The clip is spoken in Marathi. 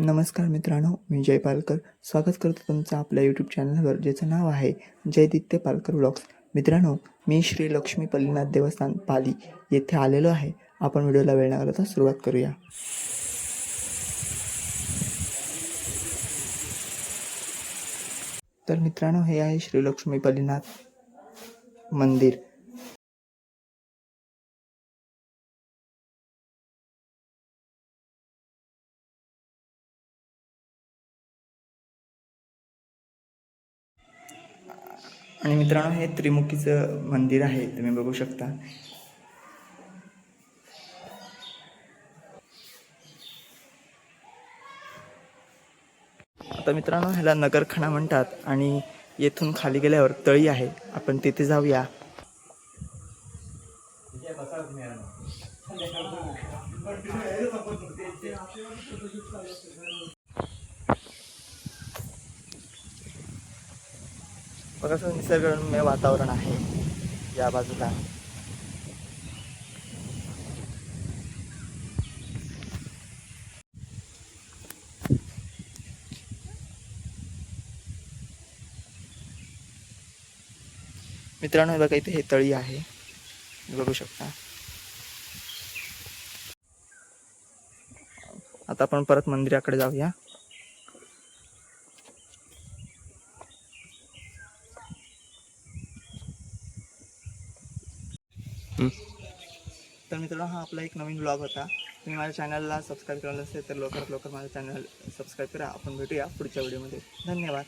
नमस्कार मित्रांनो, मी जय पालकर स्वागत करतो तुमचं आपल्या यूट्यूब चॅनलवर, ज्याचं नाव आहे जयदित्य पालकर व्लॉग्स. मित्रांनो, मी श्री लक्ष्मी पल्लीनाथ देवस्थान पाली येथे आलेलो आहे. आपण व्हिडिओला वेळ न घालवता सुरुवात करूया. तर मित्रांनो, हे आहे श्री लक्ष्मी पल्लीनाथ मंदिर. आणि मित्रांनो, हे त्रिमुखीचं मंदिर आहे, तुम्ही बघू शकता. आता मित्रांनो, ह्याला नगरखाना म्हणतात आणि येथून खाली गेल्यावर तळी आहे, आपण तिथे जाऊया. बघा, असं निसर्गरम्य वातावरण आहे या बाजूला. मित्रांनो, बघा इथे हे तळी आहे, बघू शकता. आता आपण परत मंदिराकडे जाऊया. तर मित्रांनो, हा आपला एक नवीन ब्लॉग होता. तुम्ही माझ्या चॅनलला सबस्क्राईब केलं नसेल तर लवकरात लवकर माझं चॅनल सबस्क्राईब करा. आपण भेटूया पुढच्या व्हिडिओमध्ये. धन्यवाद.